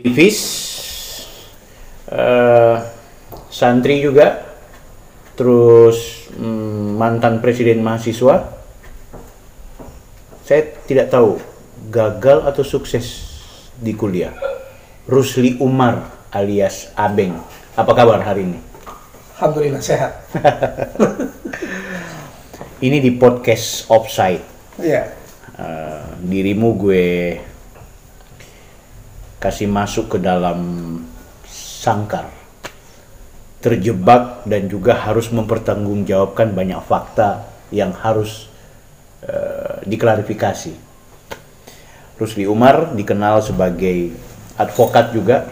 aktivis, santri juga, terus mantan presiden mahasiswa. Saya tidak tahu gagal atau sukses di kuliah. Rusli Umar alias Abeng, apa kabar hari ini? Alhamdulillah sehat. Ini di podcast Offside. Iya. Dirimu gue kasih masuk ke dalam sangkar, terjebak dan juga harus mempertanggungjawabkan banyak fakta yang harus diklarifikasi. Rusli Umar dikenal sebagai advokat juga,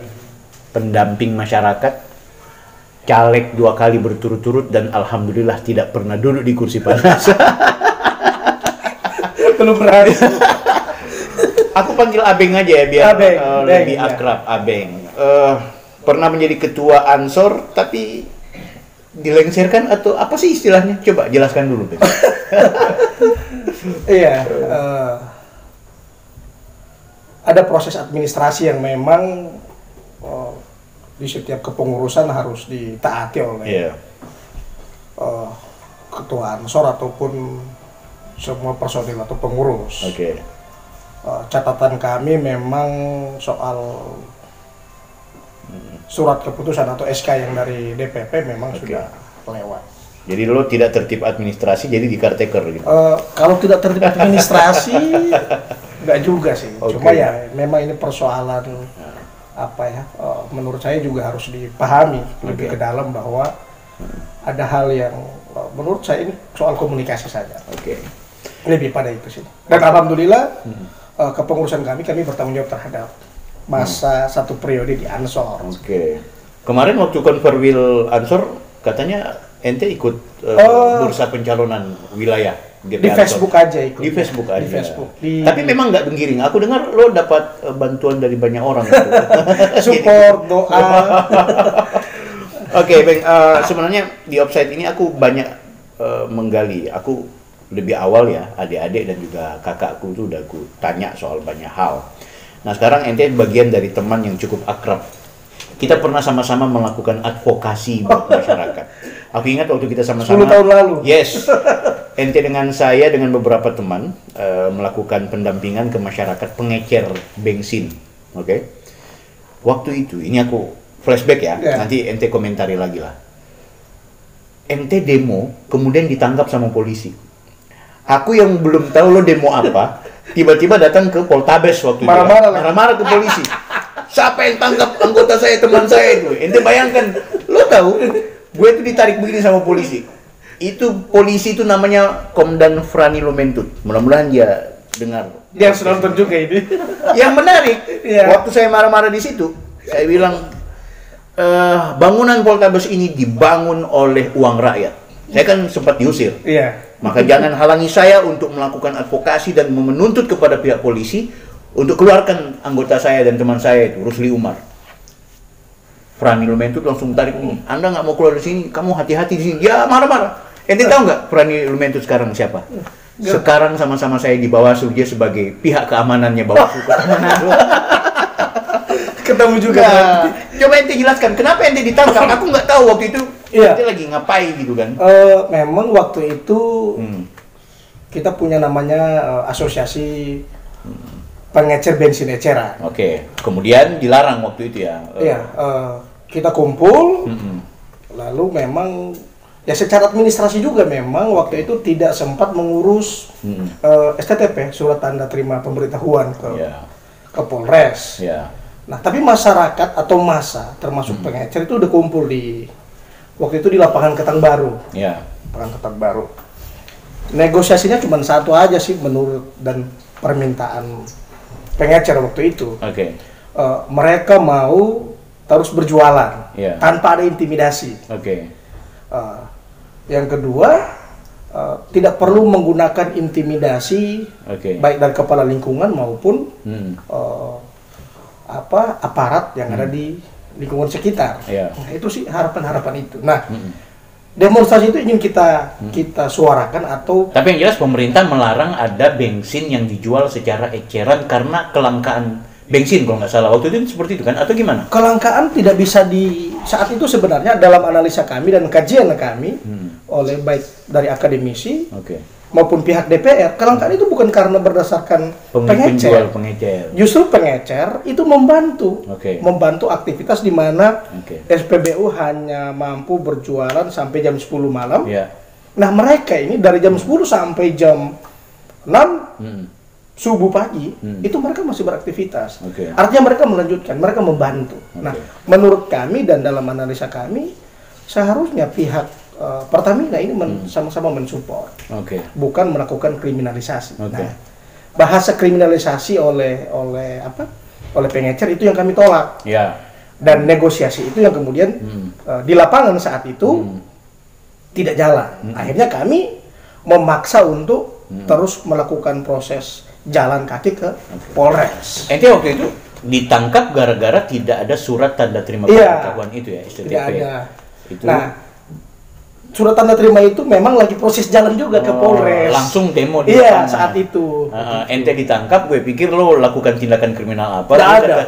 pendamping masyarakat, caleg 2 kali berturut-turut dan alhamdulillah tidak pernah duduk di kursi panas. Belum berani. Aku panggil Abeng aja ya biar Abeng, lebih ya. akrab. Abeng. Pernah menjadi ketua Ansor tapi dilengsarkan atau apa sih istilahnya? Coba jelaskan dulu, Beng. Iya. Ada proses administrasi yang memang di setiap kepengurusan harus ditaati oleh ketua Ansor ataupun semua personil atau pengurus. Oke. Catatan kami memang soal surat keputusan atau SK yang dari DPP memang sudah lewat. Jadi lo tidak tertib administrasi, jadi di caretaker gitu? Kalau tidak tertib administrasi, enggak juga sih. Cuma ya memang ini persoalan menurut saya juga harus dipahami lebih ke dalam bahwa ada hal yang menurut saya ini soal komunikasi saja. Lebih pada itu sih. Dan alhamdulillah kepengurusan kami bertanggung jawab terhadap masa 1 periode di Ansor. Kemarin waktu konferwil Ansor katanya ente ikut bursa pencalonan wilayah di Facebook aja ikut. Di Facebook aja. Di Facebook. Tapi memang nggak menggiring. Aku dengar lo dapat bantuan dari banyak orang. Gitu. Support, doa. Beng. Sebenarnya di Offside ini aku banyak menggali. Aku lebih awal ya, adik-adik dan juga kakakku tuh udah aku tanya soal banyak hal. Nah sekarang ente bagian dari teman yang cukup akrab. Kita pernah sama-sama melakukan advokasi buat masyarakat. Aku ingat waktu kita sama-sama 10 tahun lalu. Yes. Ente dengan saya dengan beberapa teman melakukan pendampingan ke masyarakat pengecer bensin. Waktu itu, ini aku flashback ya. Nanti ente komentari lagi lah. Ente demo kemudian ditangkap sama polisi. Aku yang belum tahu lo demo apa, tiba-tiba datang ke Poltabes waktu itu. Marah-marah ke polisi. Siapa yang tangkap anggota saya, teman saya itu? Ente bayangkan, lo tahu, gue itu ditarik begini sama polisi. Itu polisi itu namanya Komdan Frani Lumentut. Mudah-mudahan dia dengar. Dia harus nonton juga ini. Yang menarik, waktu saya marah-marah di situ, saya bilang, bangunan Poltabes ini dibangun oleh uang rakyat. Saya kan sempat diusir. Maka jangan halangi saya untuk melakukan advokasi dan menuntut kepada pihak polisi untuk keluarkan anggota saya dan teman saya itu, Rusli Umar. Frani Lumentut langsung tarik ini. Anda nggak mau keluar dari sini, kamu hati-hati di sini. Ya marah-marah. Ente tahu nggak Frani Lumentut sekarang siapa? Sekarang sama-sama saya di Bawaslu, dia sebagai pihak keamanannya Bawaslu. Ketemu juga. Coba ente jelaskan kenapa ente ditangkap? Aku nggak tahu waktu itu. Ente lagi ngapain gitu kan? Memang waktu itu kita punya namanya asosiasi pengecer bensin eceran. Kemudian dilarang waktu itu ya? Kita kumpul, lalu memang ya secara administrasi juga memang waktu itu tidak sempat mengurus STTP, surat tanda terima pemberitahuan ke Polres. Nah, tapi masyarakat atau massa termasuk pengecer itu udah kumpul waktu itu di lapangan Ketang Baru. Lapangan Ketang Baru. Negosiasinya cuma satu aja sih menurut dan permintaan pengecer waktu itu. Mereka mau terus berjualan tanpa ada intimidasi. Yang kedua, tidak perlu menggunakan intimidasi baik dari kepala lingkungan maupun aparat yang ada di lingkungan sekitar. Nah, itu sih harapan-harapan itu. Nah, demonstrasi itu ingin kita suarakan atau tapi yang jelas pemerintah melarang ada bensin yang dijual secara eceran karena kelangkaan bensin kalau nggak salah waktu itu seperti itu kan atau gimana? Kelangkaan tidak bisa di saat itu sebenarnya dalam analisa kami dan kajian kami oleh baik dari akademisi maupun pihak DPR, kelangkaan itu bukan karena berdasarkan pengecer. Justru pengecer itu membantu aktivitas di mana SPBU hanya mampu berjualan sampai jam 10 malam. Nah, mereka ini dari jam 10 sampai jam 6 subuh pagi itu mereka masih beraktivitas. Artinya mereka melanjutkan, mereka membantu. Nah, menurut kami dan dalam analisa kami seharusnya pihak Pertamina ini sama-sama mensupport, bukan melakukan kriminalisasi. Nah, bahasa kriminalisasi oleh pengecer itu yang kami tolak. Dan negosiasi itu yang kemudian di lapangan saat itu tidak jalan. Akhirnya kami memaksa untuk terus melakukan proses jalan kaki ke Polres. Ente waktu itu ditangkap gara-gara tidak ada surat tanda terima pemberitahuan itu ya, STTP. Tidak ada. Nah, surat tanda terima itu memang lagi proses jalan juga ke Polres. Langsung demo di saat itu. Ente ditangkap, gue pikir lo lakukan tindakan kriminal apa?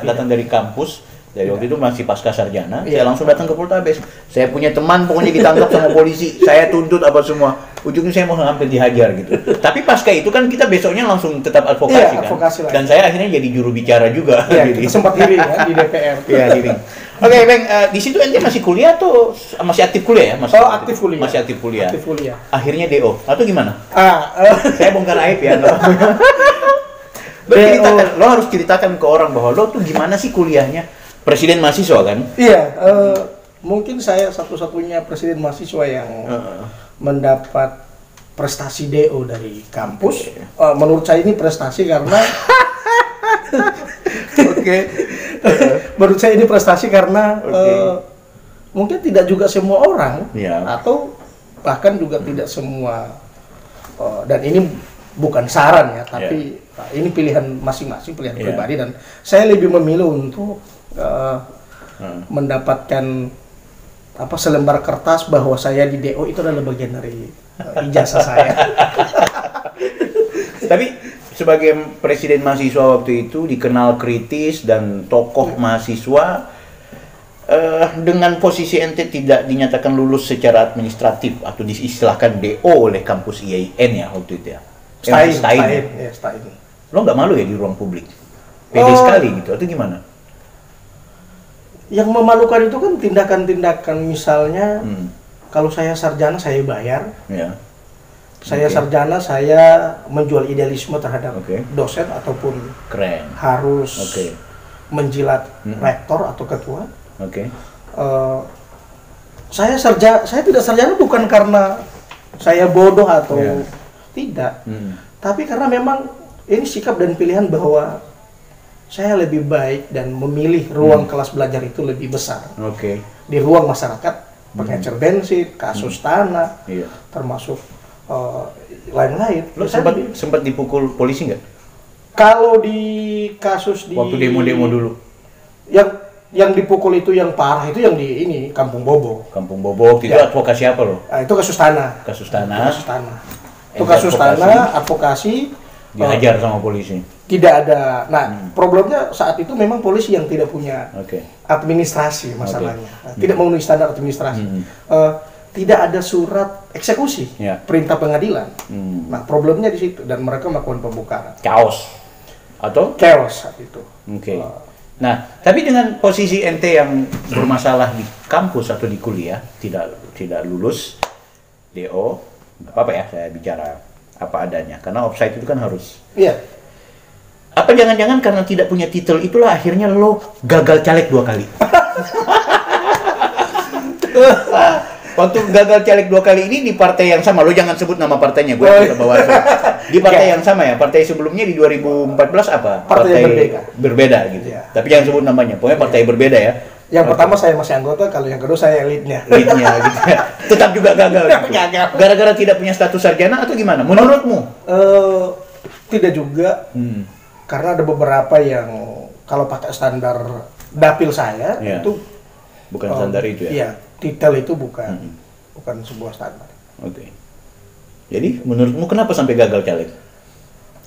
Datang dari kampus. Dari waktu itu masih pasca sarjana, saya langsung datang ke Poltabes. Saya punya teman pokoknya ditangkap sama polisi, saya tuntut apa semua. Ujungnya saya mau hampir dihajar gitu. Tapi pasca itu kan kita besoknya langsung tetap advokasi kan. Dan saya akhirnya jadi juru bicara juga. Kita sempat hearing ya di DPR. Hearing. Oke, Bang, di situ ente masih kuliah atau masih aktif kuliah ya? Aktif kuliah. Masih aktif kuliah. Aktif kuliah. Akhirnya DO atau gimana? Saya bongkar aib ya. Lo harus ceritakan ke orang bahwa lo tuh gimana sih kuliahnya? Presiden mahasiswa kan? Iya, mungkin saya satu-satunya presiden mahasiswa yang mendapat prestasi DO dari kampus. Menurut saya ini prestasi karena menurut saya ini prestasi karena mungkin tidak juga semua orang atau bahkan juga tidak semua dan ini bukan saran ya, tapi ini pilihan masing-masing, pilihan pribadi dan saya lebih memilih untuk mendapatkan selembar kertas bahwa saya di DO itu adalah bagian dari ijazah saya. Tapi sebagai presiden mahasiswa waktu itu dikenal kritis dan tokoh mahasiswa, dengan posisi ente tidak dinyatakan lulus secara administratif atau diistilahkan DO oleh kampus IAIN ya waktu itu ya. Stain. Lo nggak malu ya di ruang publik? Pede sekali gitu atau gimana? Yang memalukan itu kan tindakan-tindakan misalnya kalau saya sarjana saya bayar, saya sarjana saya menjual idealisme terhadap dosen ataupun harus menjilat rektor atau ketua. Saya tidak sarjana bukan karena saya bodoh atau tidak, tapi karena memang ini sikap dan pilihan bahwa saya lebih baik dan memilih ruang kelas belajar itu lebih besar. Di ruang masyarakat, pengecer bensin, kasus tanah, termasuk lain-lain. Lo sempat dipukul polisi nggak? Kalau di kasus di waktu demo-demo dulu, yang dipukul itu yang parah itu yang di ini Kampung Bobo. Kampung Bobo itu advokasi apa lo? Itu kasus tanah. Kasus tanah. Itu kasus tanah, advokasi. Dihajar sama polisi. Tidak ada. Nah, problemnya saat itu memang polisi yang tidak punya administrasi masalahnya. Tidak memenuhi standar administrasi. Tidak ada surat eksekusi, perintah pengadilan. Nah, problemnya di situ dan mereka melakukan pembukaan. Chaos saat itu. Nah, tapi dengan posisi ente yang bermasalah di kampus atau di kuliah, tidak lulus DO, nggak apa-apa ya saya bicara apa adanya. Karena offside itu kan harus. Apa jangan-jangan karena tidak punya titel itulah akhirnya lo gagal caleg 2 kali? Waktu gagal caleg 2 kali ini di partai yang sama, lo jangan sebut nama partainya, gue tidak bawa. Di partai yang sama ya, partai sebelumnya di 2014 apa? Partai berbeda gitu. Tapi jangan sebut namanya, pokoknya partai berbeda ya. Yang pertama saya masih anggota, kalau yang kedua saya leadnya gitu ya. Tetap juga gagal. Gitu. Gara-gara tidak punya status sarjana atau gimana? Menurutmu? Tidak juga. Karena ada beberapa yang kalau pakai standar dapil saya itu bukan standar itu ya. Iya, titel itu bukan sebuah standar. Jadi menurutmu kenapa sampai gagal caleg?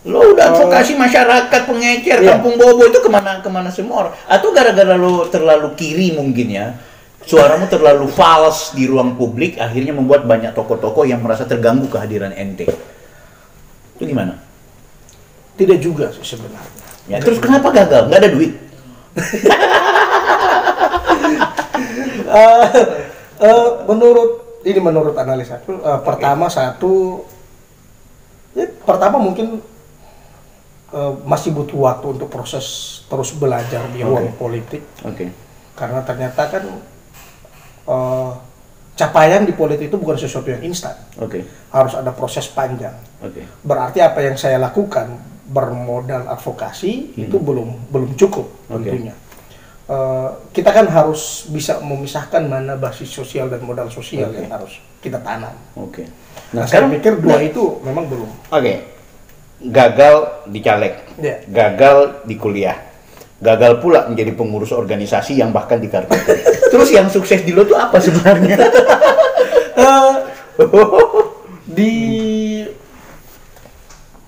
Lo udah advokasi masyarakat pengecer Kampung Bobo itu kemana semua orang? Atau gara-gara lo terlalu kiri mungkin ya, suaramu terlalu fals di ruang publik, akhirnya membuat banyak tokoh-tokoh yang merasa terganggu kehadiran ente. Itu gimana? Tidak juga sih sebenarnya. Ya, terus kenapa gagal? Nggak ada duit? Menurut analisa pertama pertama mungkin masih butuh waktu untuk proses terus belajar di ruang politik. Karena ternyata kan capaian di politik itu bukan sesuatu yang instan. Harus ada proses panjang. Berarti apa yang saya lakukan bermodal advokasi itu belum cukup tentunya. Kita kan harus bisa memisahkan mana basis sosial dan modal sosial yang harus kita tanam. Nah, saya pikir dua itu memang belum. Gagal di caleg, gagal di kuliah, gagal pula menjadi pengurus organisasi yang bahkan dikarpetkan. Terus yang sukses di lo tuh apa sebenarnya?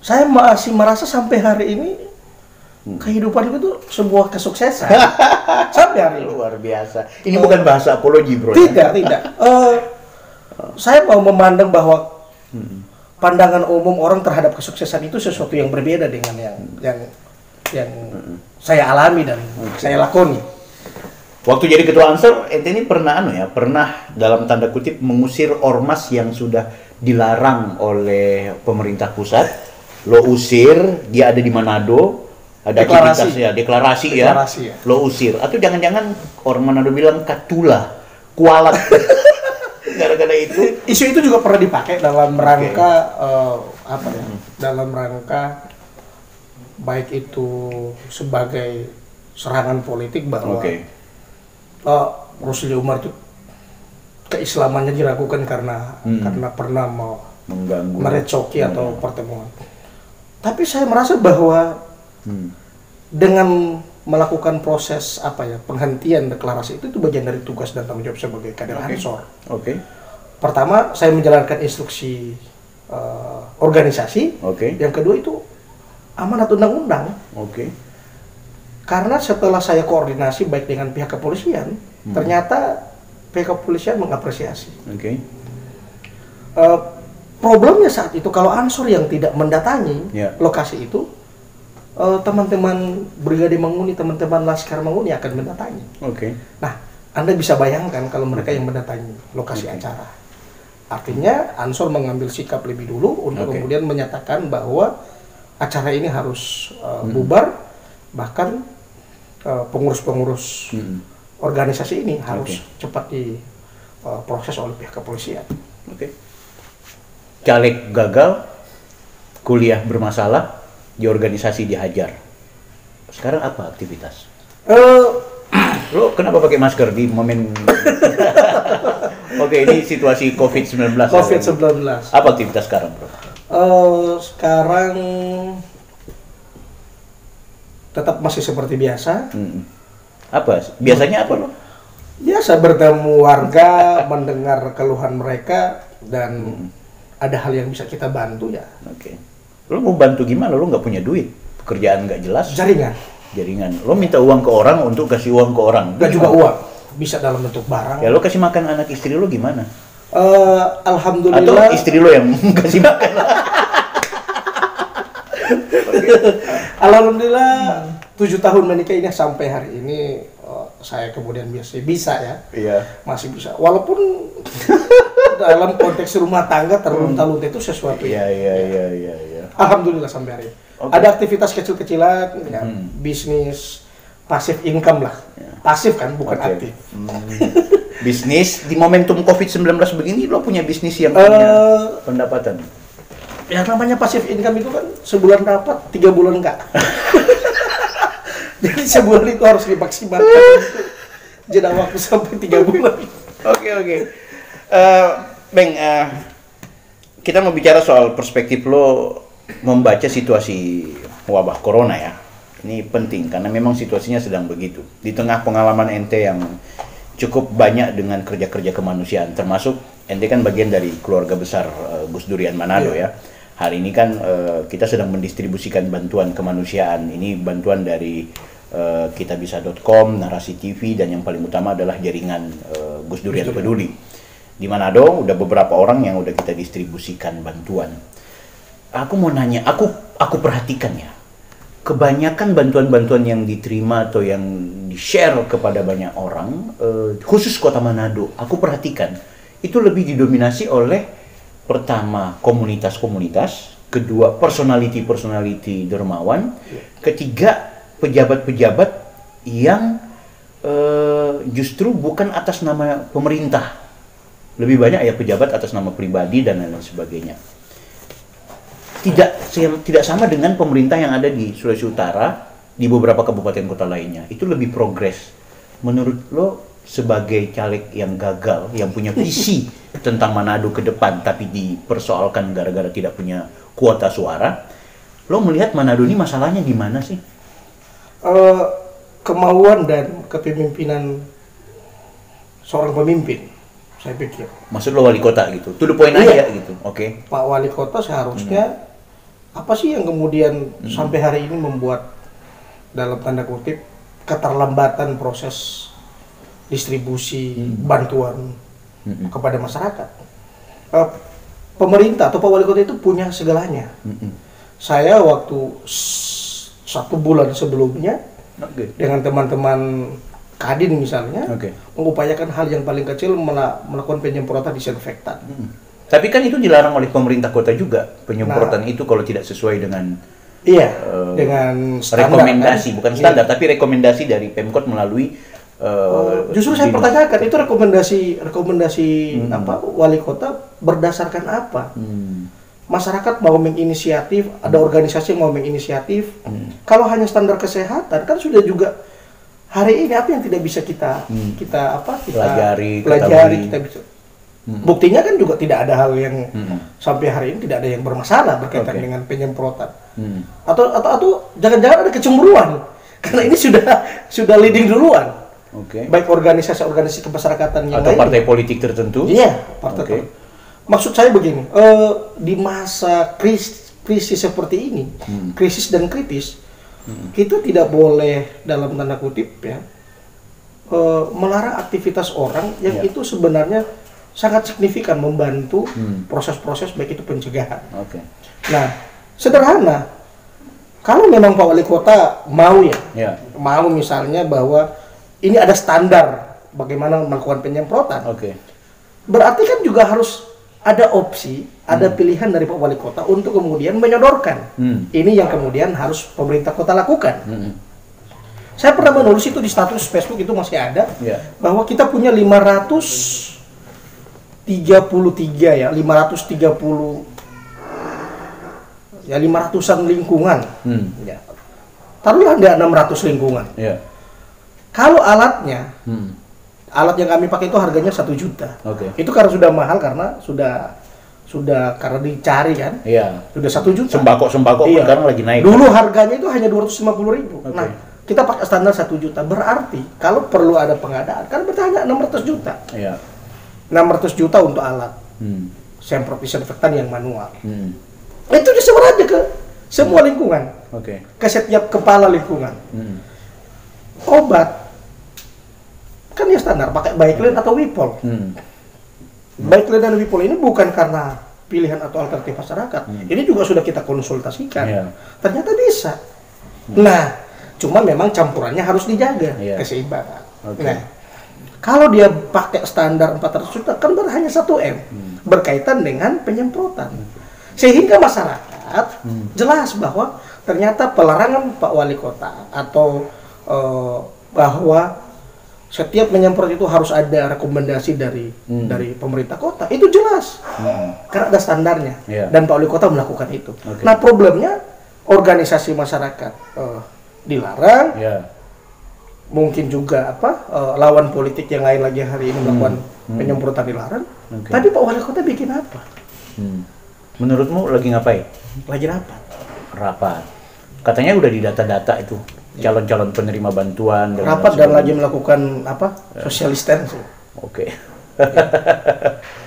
Saya masih merasa sampai hari ini kehidupan itu sebuah kesuksesan. Sampai hari ini. Luar biasa. Ini bukan bahasa apologi, bro. Tidak. Saya mau memandang bahwa pandangan umum orang terhadap kesuksesan itu sesuatu yang berbeda dengan yang saya alami dan saya lakoni. Waktu jadi ketua Ansor, ente ini pernah dalam tanda kutip mengusir ormas yang sudah dilarang oleh pemerintah pusat. Lo usir, dia ada di Manado, ada deklarasi ya, lo usir. Atau jangan-jangan orang Manado bilang katula, kualat. Gara-gara itu. Isu itu juga pernah dipakai dalam rangka dalam rangka baik itu sebagai serangan politik bahwa Rusli Umar itu keislamannya diragukan karena pernah mengganggu, merecoki atau pertemuan. Tapi saya merasa bahwa dengan melakukan proses penghentian deklarasi itu bagian dari tugas dan tanggung jawab sebagai kader Ansor. Pertama, saya menjalankan instruksi organisasi. Yang kedua itu amanat undang-undang. Karena setelah saya koordinasi baik dengan pihak kepolisian, ternyata pihak kepolisian mengapresiasi. Problemnya saat itu kalau Ansor yang tidak mendatangi lokasi itu, teman-teman Brigade Manguni, teman-teman Laskar Manguni akan mendatangi. Nah, Anda bisa bayangkan kalau mereka yang mendatangi lokasi acara. Artinya Ansor mengambil sikap lebih dulu untuk kemudian menyatakan bahwa acara ini harus bubar, bahkan pengurus-pengurus organisasi ini harus cepat diproses oleh pihak kepolisian. Caleg gagal, kuliah bermasalah, di organisasi dihajar. Sekarang apa aktivitas? Lo kenapa pakai masker di momen? Ini situasi COVID-19. Apa aktivitas sekarang, bro? Sekarang tetap masih seperti biasa. Apa? Biasanya apa lo? Biasa bertemu warga, mendengar keluhan mereka dan ada hal yang bisa kita bantu ya. Lo mau bantu gimana? Lo nggak punya duit, pekerjaan nggak jelas. Jaringan. Lo minta uang ke orang untuk kasih uang ke orang. Dan juga uang, bisa dalam bentuk barang. Ya lo kasih makan anak istri lo gimana? Alhamdulillah. Atau istri lo yang kasih makan? Alhamdulillah 7 tahun menikah ini sampai hari ini saya kemudian masih bisa masih bisa. Walaupun dalam konteks rumah tangga terlunta-lunta itu sesuatu. Alhamdulillah sampai hari ini. Ada aktivitas kecil-kecilan, bisnis, pasif income lah. Pasif kan, bukan aktif. Bisnis di momentum COVID-19 begini, lo punya bisnis yang punya pendapatan? Yang namanya pasif income itu kan sebulan dapat, 3 bulan enggak. Jadi sebulan itu harus dimaksimalkan jeda waktu sampai 3 bulan. Bang, kita mau bicara soal perspektif lo membaca situasi wabah corona ya. Ini penting karena memang situasinya sedang begitu. Di tengah pengalaman ente yang cukup banyak dengan kerja-kerja kemanusiaan, termasuk ente kan bagian dari keluarga besar Gus Durian Manado ya. hari ini kan kita sedang mendistribusikan bantuan kemanusiaan. Ini bantuan dari kitabisa.com, Narasi TV, dan yang paling utama adalah jaringan Gus Durian Peduli. Di Manado udah beberapa orang yang udah kita distribusikan bantuan. Aku mau nanya, aku perhatikan ya, kebanyakan bantuan-bantuan yang diterima atau yang di-share kepada banyak orang, khusus Kota Manado, aku perhatikan itu lebih didominasi oleh pertama komunitas-komunitas, kedua personality dermawan, ketiga pejabat-pejabat yang justru bukan atas nama pemerintah. Lebih banyak ya pejabat atas nama pribadi dan lain sebagainya. Tidak sama dengan pemerintah yang ada di Sulawesi Utara, di beberapa kabupaten kota lainnya. Itu lebih progres. Menurut lo sebagai caleg yang gagal, yang punya visi tentang Manado ke depan, tapi dipersoalkan gara-gara tidak punya kuota suara, lo melihat Manado ini masalahnya di mana sih? Kemauan dan kepemimpinan seorang pemimpin, saya pikir. Maksud lo wali kota gitu? To the point aja gitu, oke. Pak wali kota seharusnya apa sih yang kemudian sampai hari ini membuat dalam tanda kutip keterlambatan proses distribusi bantuan kepada masyarakat? Pemerintah atau Pak wali kota itu punya segalanya. Saya waktu 1 bulan sebelumnya dengan teman-teman Kadin misalnya, mengupayakan hal yang paling kecil melakukan penyemprotan disinfektan. Tapi kan itu dilarang oleh pemerintah kota juga, penyemprotan itu kalau tidak sesuai dengan dengan standar, rekomendasi, bukan standar, tapi rekomendasi dari Pemkot melalui justru saya pertanyakan itu rekomendasi apa wali kota berdasarkan apa? Masyarakat mau menginisiatif, ada organisasi yang mau menginisiatif. Kalau hanya standar kesehatan kan sudah juga hari ini apa yang tidak bisa kita pelajari, kita bisa. Buktinya kan juga tidak ada hal yang sampai hari ini tidak ada yang bermasalah berkaitan dengan penyemprotan. Atau jangan-jangan ada kecemburuan karena ini sudah leading duluan. Baik organisasi kemasyarakatan yang atau lain, partai politik tertentu. Iya, partai tertentu. Maksud saya begini, di masa krisis seperti ini, krisis dan kritis, kita tidak boleh dalam tanda kutip ya melarang aktivitas orang yang itu sebenarnya sangat signifikan membantu proses-proses baik itu pencegahan. Nah, sederhana, kalau memang Pak Wali Kota mau mau misalnya bahwa ini ada standar bagaimana melakukan penyemprotan, berarti kan juga harus ada opsi, ada pilihan dari Pak Wali Kota untuk kemudian menyodorkan. Ini yang kemudian harus pemerintah kota lakukan. Saya pernah menulis itu di status Facebook, itu masih ada, bahwa kita punya 530 500-an lingkungan. Taruhlah ada 600 lingkungan. Kalau alatnya, alat yang kami pakai itu harganya 1 juta. Itu karena sudah mahal karena sudah karena dicari kan. Sudah 1 juta. Sembako sekarang lagi naik. Dulu harganya itu hanya 250.000. Nah, kita pakai standar 1 juta. Berarti kalau perlu ada pengadaan kan bertanya 600 juta. 600 juta untuk alat semprot disinfektan yang manual. Itu disebar aja ke semua lingkungan. Ke setiap kepala lingkungan. Obat kan ya standar pakai Baiklin atau Wipol. Baiklin dan Wipol ini bukan karena pilihan atau alternatif masyarakat. Ini juga sudah kita konsultasikan. Ternyata bisa. Nah, cuma memang campurannya harus dijaga keseimbangan. Nah, kalau dia pakai standar 400 juta kan hanya 1 M berkaitan dengan penyemprotan. Sehingga masyarakat jelas bahwa ternyata pelarangan Pak Wali Kota atau bahwa setiap menyemprot itu harus ada rekomendasi dari pemerintah kota, itu jelas karena ada standarnya dan Pak Wali Kota melakukan itu. Nah, problemnya organisasi masyarakat dilarang, mungkin juga lawan politik yang lain lagi hari ini melakukan penyemprotan dilarang. Tapi Pak Wali Kota bikin apa? Menurutmu lagi ngapain? Lagi rapat. Rapat. Katanya udah di data-data itu calon-calon penerima bantuan. Rapat dan lagi melakukan social distancing. Ya.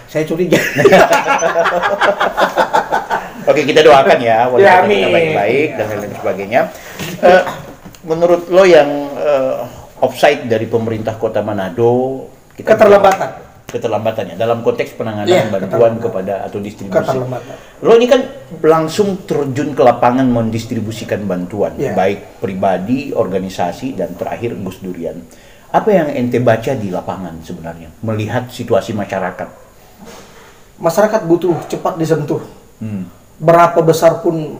Saya curiga. Oke, kita doakan ya, wali Ya, kota kita amin. baik-baik dan lain sebagainya. Menurut lo yang offside dari pemerintah Kota Manado, keterlambatannya dalam konteks penanganan Iya, bantuan keterlambatan. kepada atau distribusi. Keterlambatan. Lo ini kan langsung terjun ke lapangan mendistribusikan bantuan, Iya. baik pribadi, organisasi, dan terakhir Gus Durian. Apa yang ente baca di lapangan sebenarnya, melihat situasi masyarakat? Masyarakat butuh cepat disentuh. Hmm. Berapa besar pun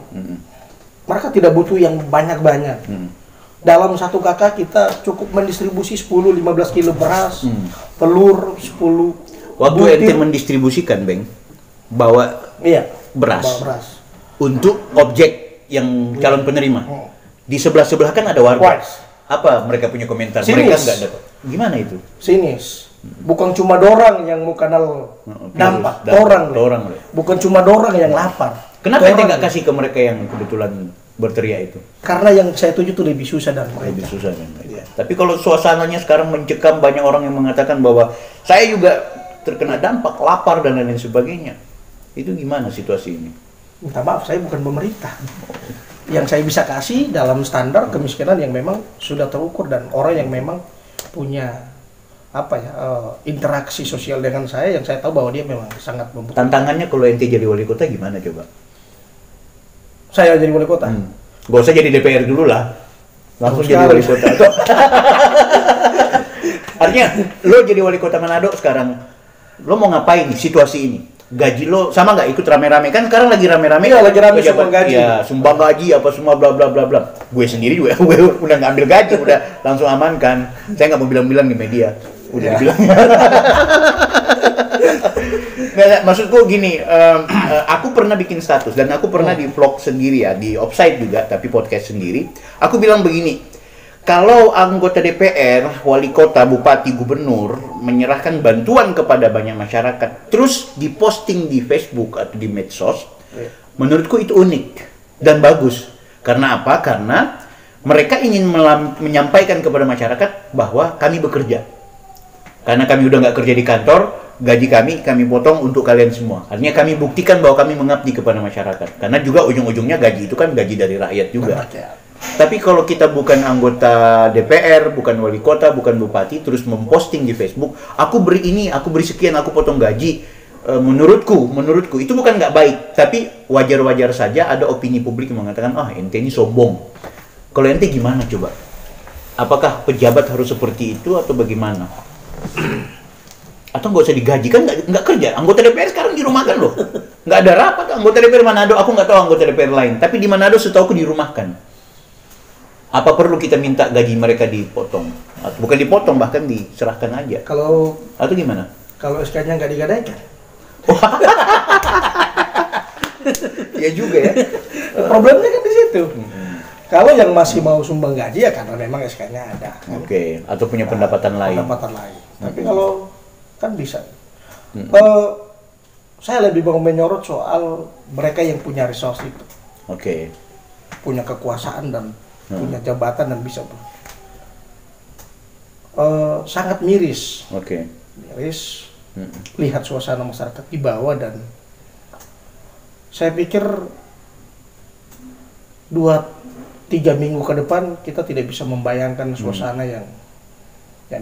mereka tidak butuh yang banyak-banyak. Dalam satu kakak kita cukup mendistribusi 10-15 kilo beras, telur 10 Waktu butir. ente mendistribusikan, Beng, bawa Iya, beras bawa beras. untuk objek yang calon penerima. Hmm. Di sebelah-sebelah kan ada warga. Wise. Apa mereka punya komentar? Sinis. Mereka nggak dapat. Gimana itu? Sinis. Bukan cuma dorang yang mau kenal dampak, dorang. Dorang. Bukan cuma dorang yang lapar. Kenapa ente Dorang. nggak kasih ke mereka yang kebetulan berteriak itu? Karena yang saya tuju itu lebih susah dan Lebih mereka. susah kan? Iya. Tapi kalau suasananya sekarang mencekam, banyak orang yang mengatakan bahwa saya juga terkena dampak lapar dan lain sebagainya. Itu gimana situasi ini? Minta maaf, saya bukan pemerintah. Yang saya bisa kasih dalam standar kemiskinan yang memang sudah terukur dan orang yang memang punya interaksi sosial dengan saya, yang saya tahu bahwa dia memang sangat membutuhkan. Tantangannya kalau ente jadi wali kota gimana coba? Saya jadi wali kota. Gak usah jadi DPR dulu lah, langsung Bagus jadi sekali. wali kota. Artinya lo jadi wali kota Manado sekarang, lo mau ngapain nih situasi ini? Gaji lo sama nggak ikut rame-rame? Kan sekarang lagi rame-rame. Iya, lagi rame pejabat, sumbang gaji. ya, sumbang gaji apa semua bla bla bla bla. Gue sendiri juga gue udah ngambil gaji, udah langsung amankan. Saya nggak mau bilang-bilang di media, udah Iya. dibilang. Nggak, maksudku gini, aku pernah bikin status dan aku pernah di vlog sendiri ya, di Offside juga, tapi podcast sendiri. Aku bilang begini, kalau anggota DPR, wali kota, bupati, gubernur menyerahkan bantuan kepada banyak masyarakat, terus diposting di Facebook atau di medsos, menurutku itu unik dan bagus. Karena apa? Karena mereka ingin menyampaikan kepada masyarakat bahwa kami bekerja. Karena kami udah nggak kerja di kantor, gaji kami potong untuk kalian semua. Artinya kami buktikan bahwa kami mengabdi kepada masyarakat. Karena juga ujung-ujungnya gaji itu kan gaji dari rakyat juga. Tapi kalau kita bukan anggota DPR, bukan wali kota, bukan bupati, terus memposting di Facebook, aku beri ini, aku beri sekian, aku potong gaji. Menurutku itu bukan nggak baik. Tapi wajar-wajar saja ada opini publik yang mengatakan, ente ini sombong. Kalau ente gimana coba? Apakah pejabat harus seperti itu atau bagaimana? Atau nggak usah digaji, kan nggak kerja. Anggota DPR sekarang dirumahkan loh. Nggak ada rapat. Anggota DPR Manado, aku nggak tahu anggota DPR lain. Tapi di Manado setahu aku dirumahkan. Apa perlu kita minta gaji mereka dipotong? Atau bukan dipotong, bahkan diserahkan aja. Atau gimana? Kalau SK-nya nggak digadaikan. Ya juga ya. Problemnya kan di situ. Kalau yang masih mau sumbang gaji ya karena memang SK-nya ada. Kan? Oke, atau punya pendapatan lain. Pendapatan lain. Tapi kalau kan bisa. Saya lebih mau menyorot soal mereka yang punya resource itu, Oke. punya kekuasaan dan punya jabatan dan bisa. Sangat miris. Oke. Miris. Lihat suasana masyarakat di bawah dan saya pikir 2-3 minggu ke depan kita tidak bisa membayangkan suasana yang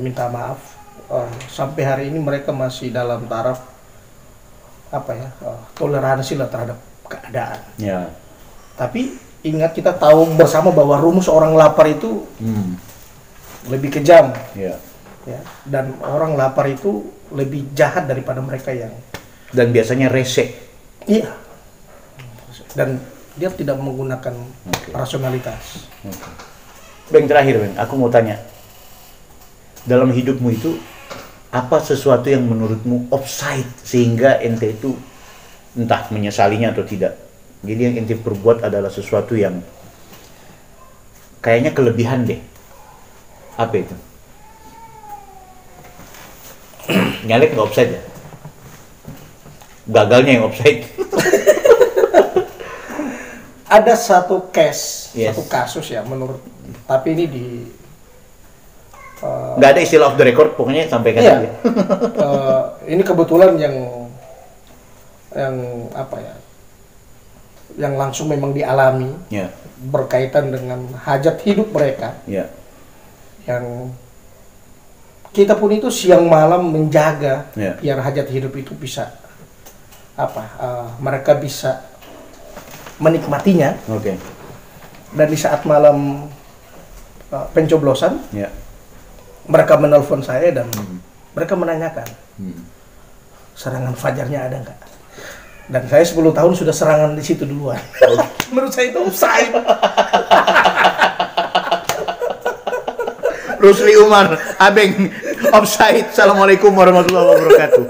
minta maaf. Sampai hari ini mereka masih dalam taraf toleransi lah terhadap keadaan. Ya. Tapi ingat, kita tahu bersama bahwa rumus orang lapar itu lebih kejam. Ya. Ya, dan orang lapar itu lebih jahat daripada mereka yang Dan biasanya rese. iya. Dan dia tidak menggunakan rasionalitas. Beng, terakhir Beng, aku mau tanya. Dalam hidupmu itu apa sesuatu yang menurutmu offside sehingga ente itu entah menyesalinya atau tidak? Jadi yang ente perbuat adalah sesuatu yang kayaknya kelebihan deh. Apa itu? Nyalek nggak offside ya? Gagalnya yang offside. Ada satu case, Yes. satu kasus ya menurut, tapi ini di Nggak ada istilah off the record, pokoknya sampaikan iya. aja. Ini kebetulan yang yang langsung memang dialami berkaitan dengan hajat hidup mereka. Yang kita pun itu siang malam menjaga biar hajat hidup itu bisa mereka bisa menikmatinya. Dan di saat malam pencoblosan, mereka menelpon saya dan mereka menanyakan serangan fajarnya ada nggak? Dan saya 10 tahun sudah serangan di situ duluan. Menurut saya itu offside. Rusli Umar, Abeng, offside. Assalamualaikum warahmatullahi wabarakatuh.